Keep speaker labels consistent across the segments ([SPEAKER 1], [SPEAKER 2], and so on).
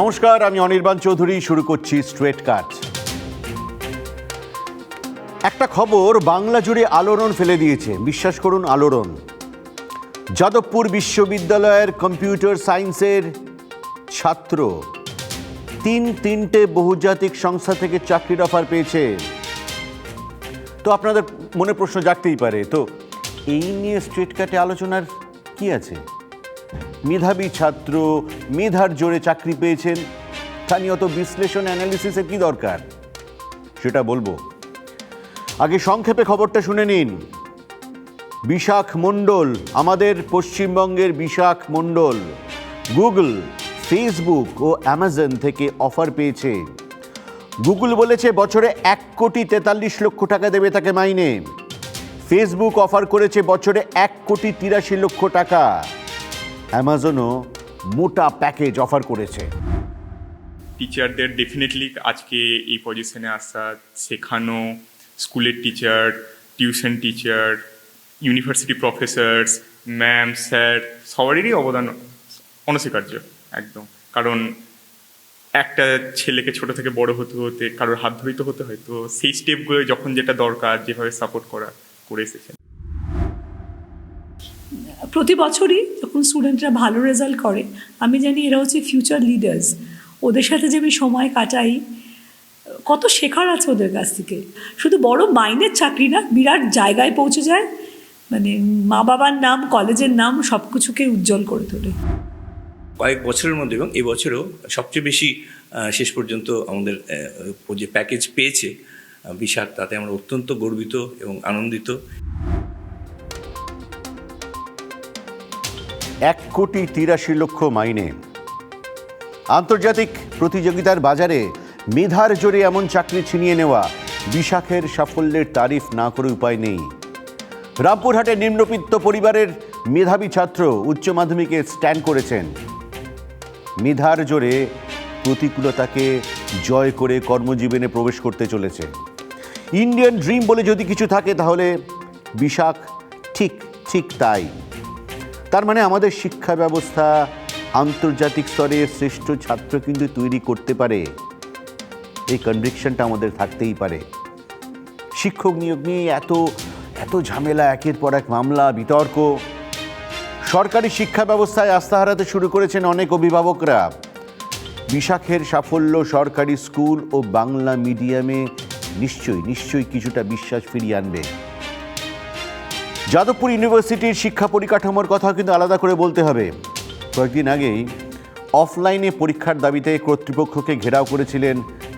[SPEAKER 1] নমস্কার, আমি অনির্বাণ চৌধুরী। শুরু করছি স্ট্রেট কাট। একটা খবর বাংলা জুড়ে আলোড়ন ফেলে দিয়েছে, বিশ্বাস করুন আলোড়ন। যাদবপুর বিশ্ববিদ্যালয়ের কম্পিউটার সায়েন্সের ছাত্র তিনটে বহুজাতিক সংস্থা থেকে চাকরির অফার পেয়েছে। তো আপনাদের মনে প্রশ্ন জাগতেই পারে, তো এই নিয়ে স্ট্রেট কাটে আলোচনার কি আছে? মেধাবী ছাত্র মেধার জোরে চাকরি পেয়েছেন, তা নিয়ে অত বিশ্লেষণ অ্যানালিসিসের কি দরকার, সেটা বলবো। আগে সংক্ষেপে খবরটা শুনে নিন। বিশাখ মণ্ডল, আমাদের পশ্চিমবঙ্গের বিশাখ মণ্ডল গুগল, ফেসবুক ও অ্যামাজন থেকে অফার পেয়েছে। গুগল বলেছে বছরে 1,43,00,000 টাকা দেবে তাকে মাইনে। ফেসবুক অফার করেছে বছরে 1,83,00,000 টাকা। অ্যামাজনও মোটা প্যাকেজ অফার করেছে।
[SPEAKER 2] টিচারদের ডেফিনেটলি আজকে এই পজিশনে আসা, শেখানো, স্কুলের teacher, tuition teacher, university professors, ma'am, sir, সবারই অবদান অনস্বীকার্য একদম। কারণ একটা ছেলেকে ছোট থেকে বড় হতে হতে কারোর হাত ধরেই তো হতে হয়, তো সেই স্টেপগুলো যখন যেটা দরকার যেভাবে সাপোর্ট করে এসেছেন।
[SPEAKER 3] প্রতি বছরই যখন স্টুডেন্টরা ভালো রেজাল্ট করে, আমি জানি এরা হচ্ছে ফিউচার লিডার্স। ওদের সাথে যে আমি সময় কাটাই, কত শেখার আছে ওদের কাছ থেকে। শুধু বড় মাইনের চাকরি না, বিরাট জায়গায় পৌঁছে যায়, মানে মা বাবার নাম, কলেজের নাম সব কিছুকে উজ্জ্বল করে তোলে।
[SPEAKER 4] কয়েক বছরের মধ্যে এবং এবছরও সবচেয়ে বেশি শেষ পর্যন্ত আমাদের যে প্যাকেজ পেয়েছে বিশাখ, তাতে আমরা অত্যন্ত গর্বিত এবং আনন্দিত।
[SPEAKER 1] 1,83,00,000 মাইনে। আন্তর্জাতিক প্রতিযোগিতার বাজারে মেধার জোরে এমন চাকরি ছিনিয়ে নেওয়া বিশাখের সাফল্যের তারিফ না করে উপায় নেই। রামপুরহাটের নিম্নবিত্ত পরিবারের মেধাবী ছাত্র উচ্চ মাধ্যমিকে স্ট্যান্ড করেছেন। মেধার জোরে প্রতিকূলতাকে জয় করে কর্মজীবনে প্রবেশ করতে চলেছে। ইন্ডিয়ান ড্রিম বলে যদি কিছু থাকে তাহলে বিশাখ ঠিক তাই। তার মানে আমাদের শিক্ষা ব্যবস্থা আন্তর্জাতিক স্তরে শ্রেষ্ঠ ছাত্র কিন্তু তৈরি করতে পারে, এই কনভিকশনটা আমাদের থাকতেই পারে। শিক্ষক নিয়োগ নিয়ে এত ঝামেলা, একের পর এক মামলা, বিতর্ক। সরকারি শিক্ষা ব্যবস্থায় আস্থা হারাতে শুরু করেছেন অনেক অভিভাবকরা। বিশাখের সাফল্য সরকারি স্কুল ও বাংলা মিডিয়ামে নিশ্চয়ই কিছুটা বিশ্বাস ফিরিয়ে আনবে। যাদবপুর ইউনিভার্সিটির শিক্ষা পরিকাঠামোর কথা কিন্তু আলাদা করে বলতে হবে। কয়েকদিন আগেই অফলাইনে পরীক্ষার দাবিতে কর্তৃপক্ষকে ঘেরাও করেছিলেন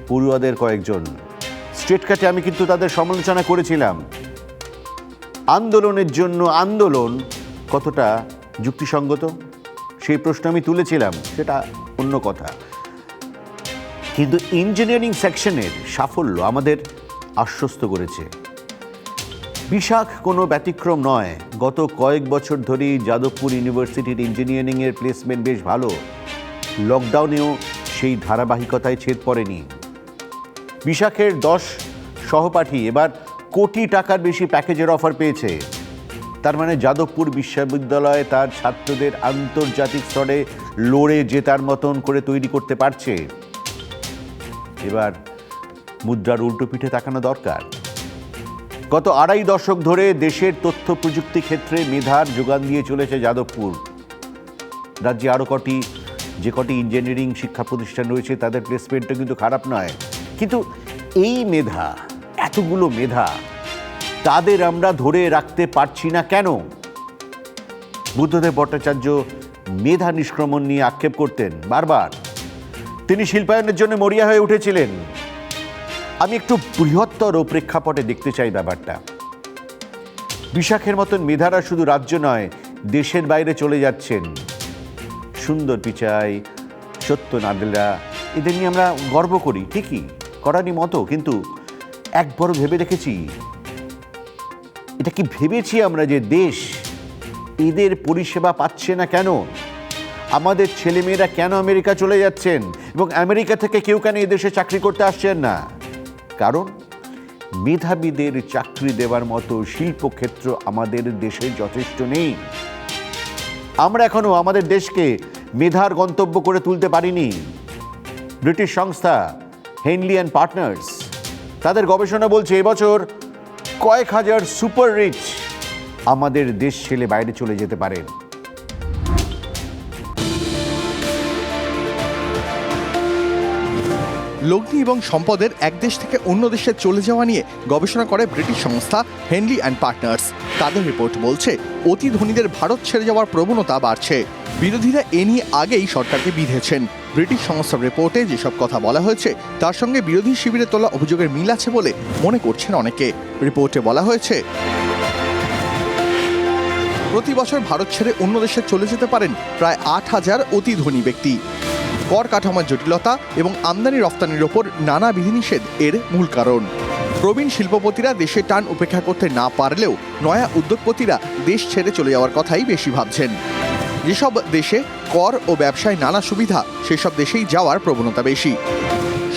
[SPEAKER 1] পড়ুয়াদের কয়েকজন। স্ট্রেট কাটে আমি কিন্তু তাদের সমালোচনা করেছিলাম। আন্দোলনের জন্য আন্দোলন কতটা যুক্তিসঙ্গত সেই প্রশ্ন আমি তুলেছিলাম, সেটা অন্য কথা। কিন্তু ইঞ্জিনিয়ারিং সেকশনের সাফল্য আমাদের আশ্বস্ত করেছে। বিশাখ কোনো ব্যতিক্রম নয়। গত কয়েক বছর ধরেই যাদবপুর ইউনিভার্সিটির ইঞ্জিনিয়ারিংয়ের প্লেসমেন্ট বেশ ভালো। লকডাউনেও সেই ধারাবাহিকতায় ছেদ পড়েনি। বিশাখের 10 সহপাঠী এবার কোটি টাকার বেশি প্যাকেজের অফার পেয়েছে। তার মানে যাদবপুর বিশ্ববিদ্যালয় তার ছাত্রদের আন্তর্জাতিক স্তরে লড়ে জেতার মতন করে তৈরি করতে পারছে। এবার মুদ্রার উল্টো পিঠে তাকানো দরকার। গত 2.5 দশক ধরে দেশের তথ্য প্রযুক্তি ক্ষেত্রে মেধার যোগান দিয়ে চলেছে যাদবপুর। রাজ্যে আরও যে কটি ইঞ্জিনিয়ারিং শিক্ষা প্রতিষ্ঠান রয়েছে তাদের প্লেসমেন্টও কিন্তু খারাপ নয়। কিন্তু এই মেধা, এতগুলো মেধা, তাদের আমরা ধরে রাখতে পারছি না কেন? বুদ্ধদেব ভট্টাচার্য মেধা নিষ্ক্রমণ নিয়ে আক্ষেপ করতেন বারবার। তিনি শিল্পায়নের জন্য মরিয়া হয়ে উঠেছিলেন। আমি একটু বৃহত্তর প্রেক্ষাপটে দেখতে চাই ব্যাপারটা। বিশাখের মতন মেধারা শুধু রাজ্য নয়, দেশের বাইরে চলে যাচ্ছেন। সুন্দর পিচাই, সত্য নাদেলা, এদের নিয়ে আমরা গর্ব করি, ঠিকই করারই মতো। কিন্তু একবারও ভেবে দেখেছি, এটা কি ভেবেছি আমরা যে দেশ এদের পরিষেবা পাচ্ছে না কেন? আমাদের ছেলেমেয়েরা কেন আমেরিকা চলে যাচ্ছেন এবং আমেরিকা থেকে কেউ কেন এদেশে চাকরি করতে আসছেন না? কারণ মেধাবীদের চাকরি দেওয়ার মতো শিল্পক্ষেত্র আমাদের দেশে যথেষ্ট নেই। আমরা এখনো আমাদের দেশকে মেধার গন্তব্য করে তুলতে পারিনি। ব্রিটিশ সংস্থা হেনলি অ্যান্ড পার্টনার্স, তাদের গবেষণা বলছে এবছর কয়েক হাজার সুপার রিচ আমাদের দেশ ছেড়ে বাইরে চলে যেতে পারেন।
[SPEAKER 5] লগ্নি এবং সম্পদের এক দেশ থেকে অন্য দেশে চলে যাওয়া নিয়ে গবেষণা করে ব্রিটিশ সংস্থা হেনলি অ্যান্ড পার্টনার্স। তাদের রিপোর্ট বলছে অতি ধনীদের ভারত ছেড়ে যাওয়ার প্রবণতা বাড়ছে। বিরোধীরা এ নিয়ে আগেই সরকারকে বিঁধেছেন। ব্রিটিশ সংস্থার রিপোর্টে যেসব কথা বলা হয়েছে তার সঙ্গে বিরোধী শিবিরে তোলা অভিযোগের মিল আছে বলে মনে করছেন অনেকে। রিপোর্টে বলা হয়েছে প্রতি বছর ভারত ছেড়ে অন্য দেশে চলে যেতে পারেন প্রায় 8,000 অতি ধনী ব্যক্তি। কর কাঠামোর জটিলতা এবং আমদানি রফতানির ওপর নানা বিধিনিষেধ এর মূল কারণ। প্রবীণ শিল্পপতিরা দেশে টান উপেক্ষা করতে না পারলেও নয়া উদ্যোগপতিরা দেশ ছেড়ে চলে যাওয়ার কথাই বেশি ভাবছেন। যেসব দেশে কর ও ব্যবসায় নানা সুবিধা সেসব দেশেই যাওয়ার প্রবণতা বেশি।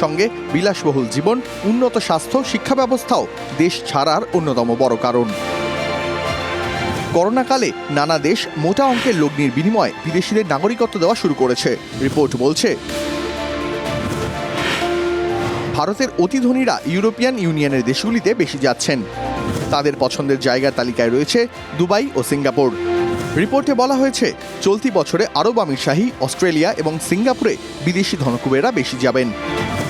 [SPEAKER 5] সঙ্গে বিলাসবহুল জীবন, উন্নত স্বাস্থ্য, শিক্ষা ব্যবস্থাও দেশ ছাড়ার অন্যতম বড় কারণ। করোনাকালে নানা দেশ মোটা অঙ্কের লগ্নির বিনিময়ে বিদেশিদের নাগরিকত্ব দেওয়া শুরু করেছে। রিপোর্ট বলছে ভারতের অতি ধনীরা ইউরোপিয়ান ইউনিয়নের দেশগুলিতে বেশি যাচ্ছেন। তাদের পছন্দের জায়গার তালিকায় রয়েছে দুবাই ও সিঙ্গাপুর। রিপোর্টে বলা হয়েছে চলতি বছরে আরব আমিরশাহী, অস্ট্রেলিয়া এবং সিঙ্গাপুরে বিদেশি ধনকুবেরা বেশি যাবেন।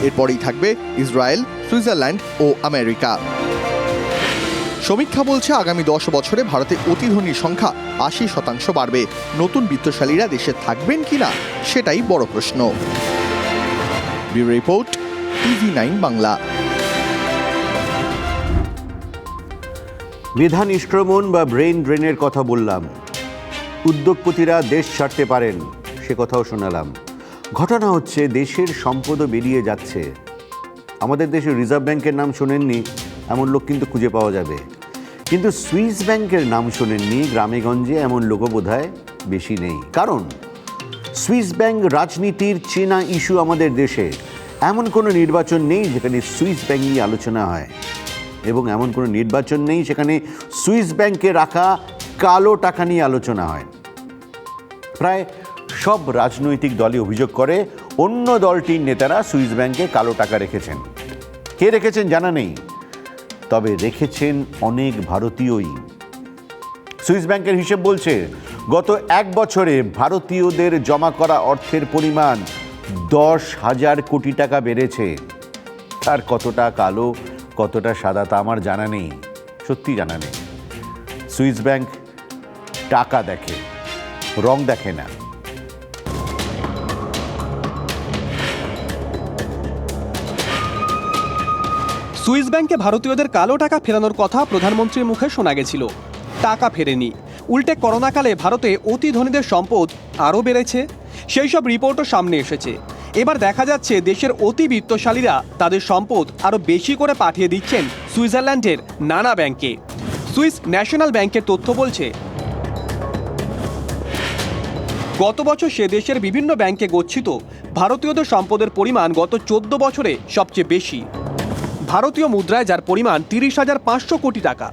[SPEAKER 5] এরপরেই থাকবে ইসরায়েল, সুইজারল্যান্ড ও আমেরিকা। সমীক্ষা বলছে আগামী 10 বছরে ভারতে অতি ধনীর সংখ্যা 80% বাড়বে। নতুন বিত্তশালীরা দেশে থাকবেন কিনা সেটাই বড় প্রশ্ন। Bureau report, TV9 Bangla.
[SPEAKER 1] মেধা নিষ্ক্রমণ বা ব্রেন ড্রেনের কথা বললাম, উদ্যোগপতিরা দেশ ছাড়তে পারেন সে কথাও শোনালাম। ঘটনা হচ্ছে দেশের সম্পদও বেরিয়ে যাচ্ছে। আমাদের দেশের রিজার্ভ ব্যাংকের নাম শোনেননি এমন লোক কিন্তু খুঁজে পাওয়া যাবে, কিন্তু সুইস ব্যাংকের নাম শোনেননি গ্রামে গঞ্জে এমন লোকও বোধহয় বেশি নেই। কারণ সুইস ব্যাংক রাজনীতির চেনা ইস্যু আমাদের দেশে। এমন কোনো নির্বাচন নেই যেখানে সুইস ব্যাংক নিয়ে আলোচনা হয়, এবং এমন কোনো নির্বাচন নেই সেখানে সুইস ব্যাংকে রাখা কালো টাকা নিয়ে আলোচনা হয়। প্রায় সব রাজনৈতিক দলই অভিযোগ করে অন্য দলটির নেতারা সুইস ব্যাংকে কালো টাকা রেখেছেন। কে রেখেছেন জানা নেই, তবে রেখেছেন অনেক ভারতীয়ই। সুইস ব্যাংকের হিসেব বলছে গত 1 বছরে ভারতীয়দের জমা করা অর্থের পরিমাণ 10,000 কোটি টাকা বেড়েছে। তার কতটা কালো কতটা সাদা তা আমার জানা নেই, সত্যি জানা নেই। সুইস ব্যাংক টাকা দেখে, রং দেখে না।
[SPEAKER 6] সুইস ব্যাংকে ভারতীয়দের কালো টাকা ফেরানোর কথা প্রধানমন্ত্রীর মুখে শোনা গেছিল। টাকা ফেরেনি, উল্টে করোনাকালে ভারতে অতি ধনীদের সম্পদ আরও বেড়েছে, সেই সব রিপোর্টও সামনে এসেছে। এবার দেখা যাচ্ছে দেশের অতি বিত্তশালীরা তাদের সম্পদ আরও বেশি করে পাঠিয়ে দিচ্ছেন সুইজারল্যান্ডের নানা ব্যাংকে। সুইস ন্যাশনাল ব্যাংকের তথ্য বলছে গত বছর সে দেশের বিভিন্ন ব্যাংকে গচ্ছিত ভারতীয়দের সম্পদের পরিমাণ গত 14 বছরে সবচেয়ে বেশি। ভারতীয় মুদ্রায় যার পরিমাণ 30,500 কোটি টাকা।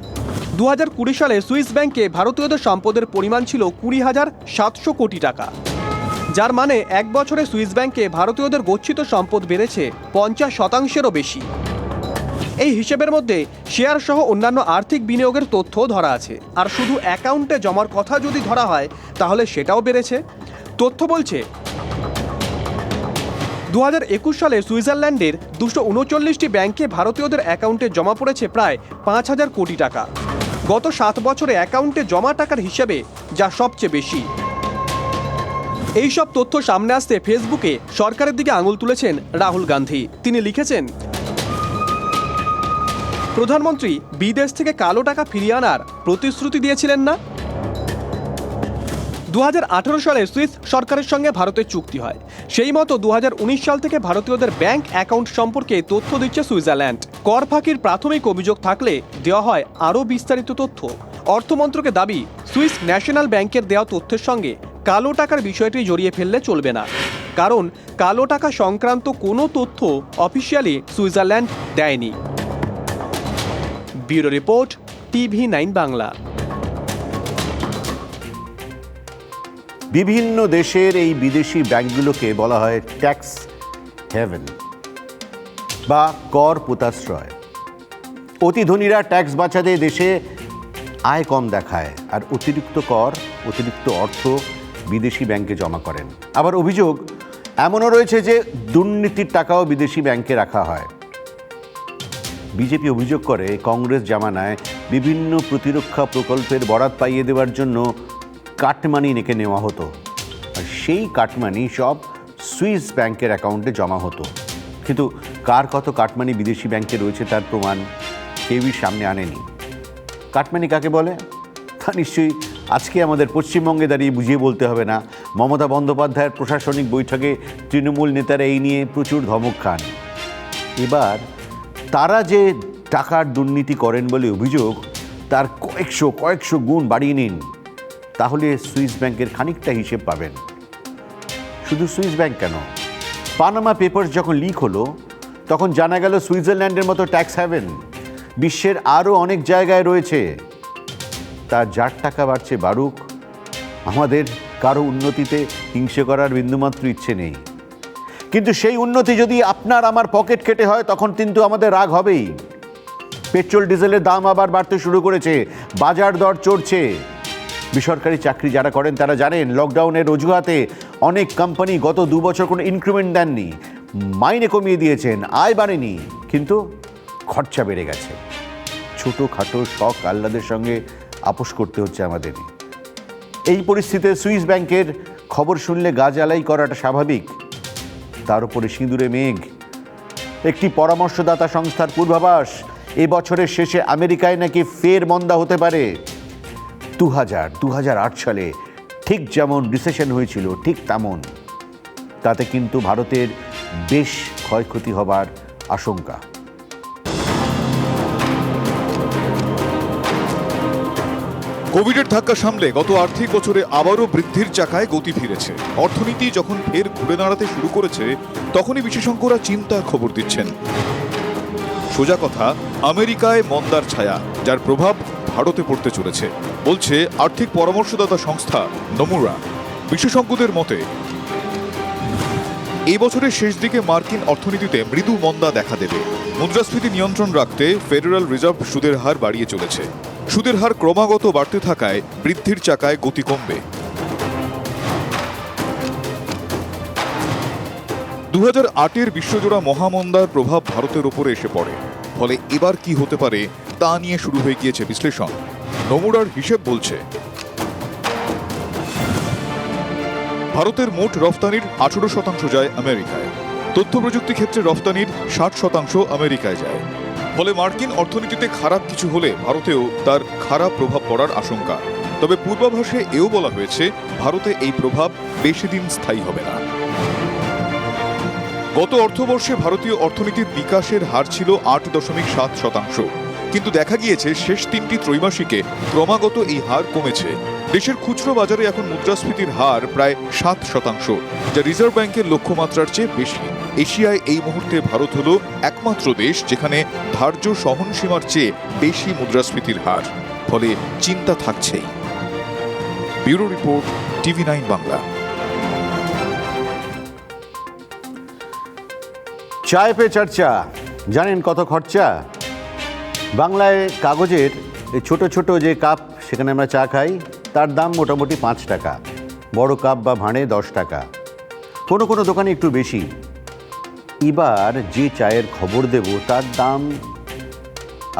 [SPEAKER 6] 2020 সালে সুইস ব্যাংকে ভারতীয়দের সম্পদের পরিমাণ ছিল 20,700 কোটি টাকা, যার মানে 1 বছরে সুইস ব্যাংকে ভারতীয়দের গচ্ছিত সম্পদ বেড়েছে 50%-এরও বেশি। এই হিসেবের মধ্যে শেয়ার সহ অন্যান্য আর্থিক বিনিয়োগের তথ্য ধরা আছে। আর শুধু অ্যাকাউন্টে জমার কথা যদি ধরা হয় তাহলে সেটাও বেড়েছে। তথ্য বলছে 2021 সালে সুইজারল্যান্ডের 239টি ব্যাংকে ভারতীয়দের অ্যাকাউন্টে জমা পড়েছে প্রায় 5,000 কোটি টাকা। গত 7 বছরে অ্যাকাউন্টে জমা টাকার হিসেবে যা সবচেয়ে বেশি। এই সব তথ্য সামনে আসতে ফেসবুকে সরকারের দিকে আঙুল তুলেছেন রাহুল গান্ধী। তিনি লিখেছেন, প্রধানমন্ত্রী বিদেশ থেকে কালো টাকা ফিরিয়ে আনার প্রতিশ্রুতি দিয়েছিলেন না? 2018 সালে সুইস সরকারের সঙ্গে ভারতের চুক্তি হয়। সেই মতো 2019 সাল থেকে ভারতীয়দের ব্যাংক অ্যাকাউন্ট সম্পর্কে তথ্য দিচ্ছে সুইজারল্যান্ড। কর ফাঁকির প্রাথমিক অভিযোগ থাকলে দেওয়া হয় আরও বিস্তারিত তথ্য। অর্থমন্ত্রকের দাবি, সুইস ন্যাশনাল ব্যাংকের দেওয়া তথ্যের সঙ্গে কালো টাকার বিষয়টি জড়িয়ে ফেললে চলবে না, কারণ কালো টাকা সংক্রান্ত কোনো তথ্য অফিসিয়ালি সুইজারল্যান্ড দেয়নি। Bureau report, TV9 Bangla.
[SPEAKER 1] বিভিন্ন দেশের এই বিদেশি ব্যাংকগুলোকে বলা হয় ট্যাক্স হেভেন বা কর পোতাশ্রয়। অতি ধনীরা ট্যাক্স বাঁচাতে দেশে আয় কম দেখায় আর অতিরিক্ত কর, অতিরিক্ত অর্থ বিদেশি ব্যাংকে জমা করেন। আবার অভিযোগ এমনও রয়েছে যে দুর্নীতির টাকাও বিদেশি ব্যাংকে রাখা হয়। বিজেপি অভিযোগ করে কংগ্রেস জামানায় বিভিন্ন প্রতিরক্ষা প্রকল্পের বরাত পাইয়ে দেওয়ার জন্য কাটমানি নেকে নেওয়া হতো, আর সেই কাটমানি সব সুইস ব্যাংকের অ্যাকাউন্টে জমা হতো। কিন্তু কার কত কাটমানি বিদেশি ব্যাংকে রয়েছে তার প্রমাণ কেউই সামনে আনেনি। কাটমানি কাকে বলে তা নিশ্চয়ই আজকে আমাদের পশ্চিমবঙ্গে দাঁড়িয়ে বুঝিয়ে বলতে হবে না। মমতা বন্দ্যোপাধ্যায়ের প্রশাসনিক বৈঠকে তৃণমূল নেতারা এই নিয়ে প্রচুর ধমক খান। এবার তারা যে টাকার দুর্নীতি করেন বলে অভিযোগ, তার কয়েকশো গুণ বাড়িয়ে নিন, তাহলে সুইস ব্যাংকের খানিকটা হিসেব পাবেন। শুধু সুইস ব্যাংক কেন, পানামা পেপারস যখন লিক হলো তখন জানা গেল সুইজারল্যান্ডের মতো ট্যাক্স হ্যাভেন বিশ্বের আরও অনেক জায়গায় রয়েছে। তার যার টাকা বাড়ছে বাড়ুক, আমাদের কারো উন্নতিতে হিংসে করার বিন্দুমাত্র ইচ্ছে নেই। কিন্তু সেই উন্নতি যদি আপনার আমার পকেট কেটে হয় তখন কিন্তু আমাদের রাগ হবেই। পেট্রোল ডিজেলের দাম আবার বাড়তে শুরু করেছে, বাজার দর চড়ছে। বেসরকারি চাকরি যারা করেন তারা জানেন লকডাউনের অজুহাতে অনেক কোম্পানি গত 2 বছর কোনো ইনক্রিমেন্ট দেননি, মাইনে কমিয়ে দিয়েছেন, আয় বাড়েনি, কিন্তু খরচা বেড়ে গেছে। ছোটোখাটো শখ আহ্লাদের সঙ্গে আপোষ করতে হচ্ছে আমাদের। এই পরিস্থিতিতে সুইস ব্যাংকের খবর শুনলে গা জ্বালাই করাটা স্বাভাবিক। তার উপরে সিঁদুরে মেঘ। একটি পরামর্শদাতা সংস্থার পূর্বাভাস, এবছরের শেষে আমেরিকায় নাকি ফের মন্দা হতে পারে। 2008 সালে ঠিক যেমন রিসেশন হয়েছিল ঠিক তেমন। তাতে কিন্তু ভারতের বেশ ক্ষয়ক্ষতি হবার আশঙ্কা।
[SPEAKER 7] কোভিডের ধাক্কা সামলে গত আর্থিক বছরে আবারও বৃদ্ধির চাকায় গতি ফিরেছে। অর্থনীতি যখন ফের ঘুরে দাঁড়াতে শুরু করেছে তখনই বিশেষজ্ঞরা চিন্তার খবর দিচ্ছেন। সোজা কথা, আমেরিকায় মন্দার ছায়া, যার প্রভাব ভারতে পড়তে চলেছে, বলছে আর্থিক পরামর্শদাতা সংস্থা নমুরা। বিশেষজ্ঞদের মতে এই বছরের শেষ দিকে মার্কিন অর্থনীতিতে মৃদু মন্দা দেখা দেবে। মুদ্রাস্ফীতি নিয়ন্ত্রণ রাখতে ফেডারেল রিজার্ভ সুদের হার বাড়িয়ে চলেছে। সুদের হার ক্রমাগত বাড়তে থাকায় বৃদ্ধির চাকায় গতি কমবে। 2008-এর বিশ্বজোড়া মহামন্দার প্রভাব ভারতের ওপরে এসে পড়ে। ফলে এবার কি হতে পারে তা নিয়ে শুরু হয়ে গিয়েছে বিশ্লেষণ। নমুরার হিসেব বলছে ভারতের মোট রফতানির 18% যায় আমেরিকায়। তথ্য প্রযুক্তি ক্ষেত্রে রফতানির 60% আমেরিকায় যায়। ফলে মার্কিন অর্থনীতিতে খারাপ কিছু হলে ভারতেও তার খারাপ প্রভাব পড়ার আশঙ্কা। তবে পূর্বাভাসে এও বলা হয়েছে ভারতে এই প্রভাব বেশি দিন স্থায়ী হবে না। গত অর্থবর্ষে ভারতীয় অর্থনীতির বিকাশের হার ছিল 8.7%, কিন্তু দেখা গিয়েছে শেষ 3টি ত্রৈমাসিকে ক্রমাগত এই হার কমেছে। দেশের খুচরো বাজারে এখন মুদ্রাস্ফীতির হার প্রায় 7%, যা রিজার্ভ ব্যাংকের লক্ষ্যমাত্রার চেয়ে বেশি। এশিয়ায় এই মুহূর্তে ভারত হলো একমাত্র দেশ যেখানে ধার্য সহনসীমার চেয়ে বেশি মুদ্রাস্ফীতির হার। ফলে চিন্তা থাকছেই। Bureau report, TV9 Bangla.
[SPEAKER 1] চায় পে চর্চা, জানেন কত খরচা? বাংলায় কাগজের এই ছোট ছোট যে কাপ সেখানে আমরা চা খাই, তার দাম মোটামুটি 5 টাকা। বড় কাপ বা ভাঁড়ে 10 টাকা, কোনো কোনো দোকানে একটু বেশি। এবার যে চায়ের খবর দেব তার দাম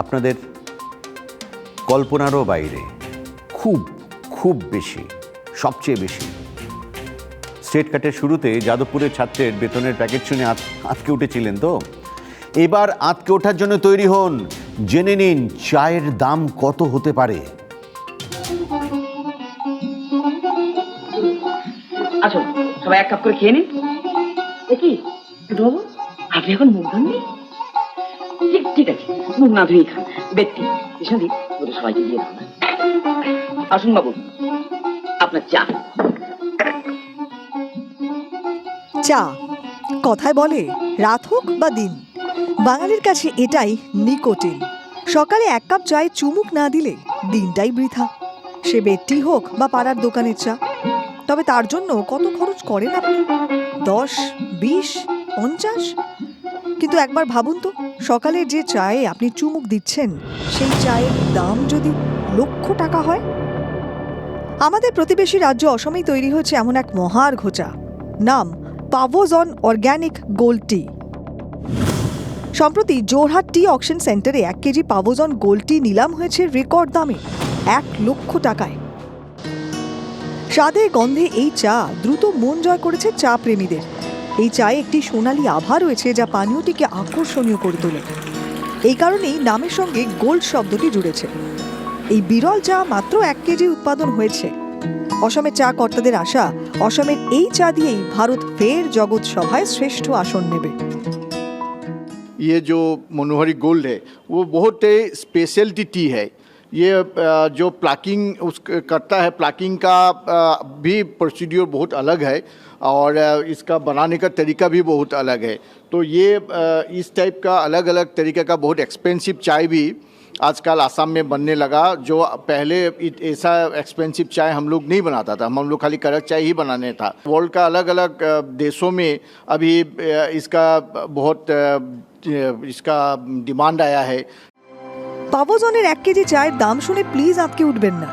[SPEAKER 1] আপনাদের কল্পনারও বাইরে, খুব খুব বেশি, সবচেয়ে বেশি। স্টেট কাটের শুরুতে যাদবপুরের ছাত্রের বেতনের প্যাকেট শুনে আঁতকে উঠেছিলেন তো? এবার আঁতকে ওঠার জন্য তৈরি হন। জেনে নিন চায়ের দাম কত হতে পারে।
[SPEAKER 8] আচ্ছা, সবাই এক কাপ করে খেয়ে নিন। দেখি বাবু, আপনি এখন মুখ ধুননি? ঠিক আছে, মুখ না ধুয়েই খান। ব্যক্তি কৃষ্ণদি ওদের সবাইকে দিয়ে দাও না। আসুন বাবু, আপনার চা।
[SPEAKER 9] চা কথায় বলে রাত হোক বা দিন, বাঙালির কাছে এটাই নিকোটিন। সকালে 1 কাপ চায়ে চুমুক না দিলে দিনটাই বৃথা। সে বেডটি হোক বা পাড়ার দোকানের চা। তবে তার জন্য কত খরচ করেন আপনি? 10, 20 50? কিন্তু একবার ভাবুন তো, সকালের যে চায়ে আপনি চুমুক দিচ্ছেন সেই চায়ের দাম যদি লক্ষ টাকা হয়। আমাদের প্রতিবেশী রাজ্য অসমেই তৈরি হয়েছে এমন এক মহার ঘোচা, নাম পাভোজন অর্গ্যানিক গোল্ড টি। সম্প্রতি জোরহাট টি অকশন সেন্টারে 1 কেজি পাভোজন গোল্ড টি নিলাম হয়েছে রেকর্ড দামে 1 লক্ষ টাকায়। স্বাদে গন্ধে এই চা দ্রুত মন জয় করেছে চা প্রেমীদের। এই চায়ে একটি সোনালী আভা রয়েছে যা পানীয়টিকে আকর্ষণীয় করে তোলে। এই কারণেই নামের সঙ্গে গোল্ড শব্দটি জুড়েছে। এই বিরল চা মাত্র 1 কেজি উৎপাদন হয়েছে। অসমের চা কর্তাদের আশা, অসমের এই চা দিয়েই ভারত ফের জগৎ সভায় শ্রেষ্ঠ আসন নেবে।
[SPEAKER 10] ये जो मनोहरी गोल्ड है वो बहुत स्पेशलिटी टी है। ये जो प्लाकिंग करता है, प्लाकिंग का भी प्रोसीड्यूर बहुत अलग है और इसका बनाने का तरीका भी बहुत अलग है। तो ये इस टाइप का अलग अलग तरीके का बहुत एक्सपेंसिव चाय भी आजकल आसाम में बनने लगा। जो पहले ऐसा एक्सपेंसिव चाय हम लोग नहीं बनाता था, हम लोग खाली कड़क चाय ही बनाने था। वर्ल्ड का अलग अलग देशों में अभी इसका बहुत इसका डिमांड आया है।
[SPEAKER 9] পাভোজনের 1 কেজি চায়ের দাম শুনে প্লিজ আটকে উঠবেন না।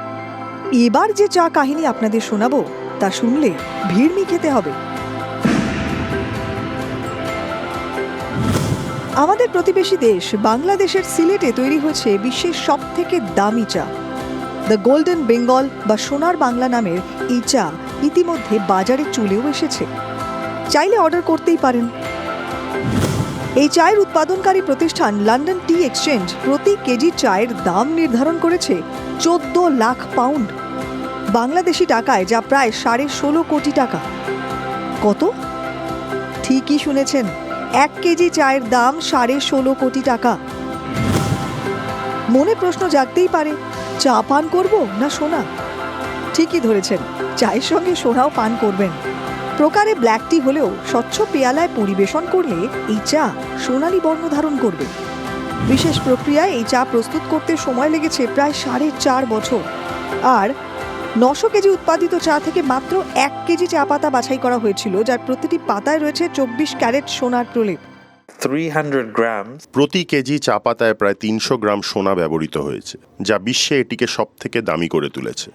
[SPEAKER 9] এবার যে চা কাহিনী আপনাদের শোনাবো তা শুনলে ভিড়মি খেতে হবে। আমাদের প্রতিবেশী দেশ বাংলাদেশের সিলেটে তৈরি হয়েছে বিশ্বের সবথেকে দামি চা। দ্য গোল্ডেন বেঙ্গল বা সোনার বাংলা নামের এই চা ইতিমধ্যে বাজারে চলেও এসেছে। চাইলে অর্ডার করতেই পারেন। এই চায়ের উৎপাদনকারী প্রতিষ্ঠান লন্ডন টি এক্সচেঞ্জ প্রতি কেজি চায়ের দাম নির্ধারণ করেছে 14 লাখ পাউন্ড, বাংলাদেশি টাকায় যা প্রায় 16.5 কোটি টাকা। কত? ঠিকই শুনেছেন, 1 কেজি চায়ের দাম 16.5 কোটি টাকা। মনে প্রশ্ন জাগতেই পারে, চা পান করব না সোনা? ঠিকই ধরেছেন, চায়ের সঙ্গে সোনাও পান করবেন। প্রকারে ব্ল্যাক টি হলেও স্বচ্ছ পেয়ালায় পরিবেশন করলে এই চা সোনালী বর্ণ ধারণ করবে। বিশেষ প্রক্রিয়ায় এই চা প্রস্তুত করতে সময় লেগেছে প্রায় 4.5 বছর। আর 900 কেজি উৎপাদিত চা থেকে মাত্র 1 কেজি চা পাতা বাছাই করা হয়েছিল, যার প্রতিটি পাতায় রয়েছে 24 ক্যারেট সোনার প্রলেপ।
[SPEAKER 11] 300 grams
[SPEAKER 12] প্রতি কেজি চা পাতায় প্রায় 300 গ্রাম সোনা ব্যবহৃত হয়েছে, যা বিশ্বে এটিকে সবথেকে দামি করে তুলেছে।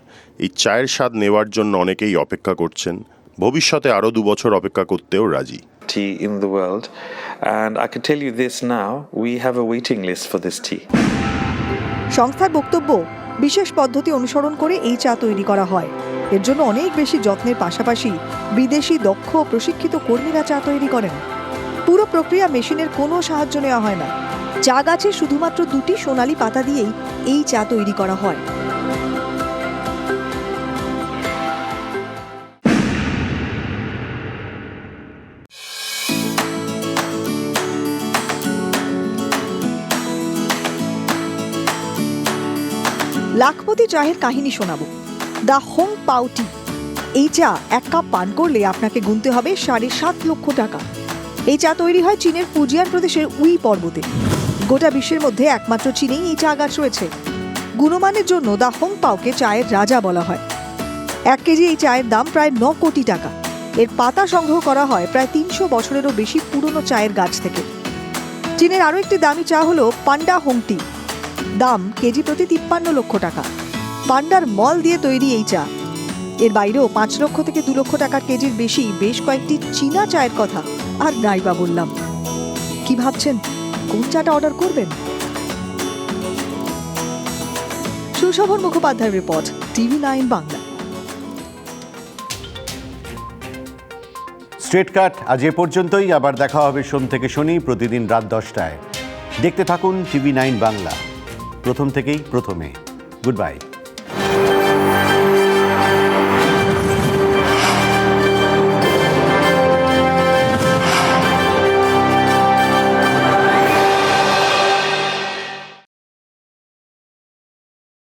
[SPEAKER 12] এই চায়ের স্বাদ নেওয়ার জন্য অনেকেই অপেক্ষা করছেন, ভবিষ্যতে আরও 2 বছর অপেক্ষা করতেও রাজি।
[SPEAKER 11] tea in the world, and I can tell you this now, we have a waiting list for this tea.
[SPEAKER 9] সংস্থার বক্তব্য, বিশেষ পদ্ধতি অনুসরণ করে এই চা তৈরি করা হয়। এর জন্য অনেক বেশি যত্নের পাশাপাশি বিদেশি দক্ষ ও প্রশিক্ষিত কর্মীরা চা তৈরি করেন। পুরো প্রক্রিয়া মেশিনের কোনো সাহায্য নেওয়া হয় না। চা গাছে শুধুমাত্র 2টি সোনালী পাতা দিয়েই এই চা তৈরি করা হয়। লাখপতি চায়ের কাহিনী শোনাবো, দ্য হোং পাও টি। এই চা 1 কাপ পান করলে আপনাকে গুনতে হবে 7.5 লক্ষ টাকা। এই চা তৈরি হয় চীনের ফুজিয়ান প্রদেশের উই পর্বতে। গোটা বিশ্বের মধ্যে একমাত্র চীনেই এই চা গাছ রয়েছে। গুণমানের জন্য দ্য হোং পাওকে চায়ের রাজা বলা হয়। 1 কেজি এই চায়ের দাম প্রায় 9 কোটি টাকা। এর পাতা সংগ্রহ করা হয় প্রায় 300 বছরেরও বেশি পুরনো চায়ের গাছ থেকে। চীনের আরও একটি দামি চা হলো পান্ডা হোং টি। দাম কেজি প্রতি 53 লক্ষ টাকা। পান্ডার মল দিয়ে তৈরি এই চা। এর বাইরেও 5 লক্ষ থেকে 2 লক্ষ টাকার কেজির বেশি বেশ কয়েকটি চীনা চায়ের কথা আর নাই বা বললাম। কি ভাবছেন, কোন চাটা অর্ডার করবেন? সুশোভন মুখোপাধ্যায়ের রিপোর্ট, TV9 বাংলা।
[SPEAKER 1] স্ট্রেট কাট আজ এ পর্যন্তই। আবার দেখা হবে সোম থেকে শনি প্রতিদিন রাত 10টায়। দেখতে থাকুন TV9 বাংলা, প্রথম থেকেই প্রথমে। Good bye.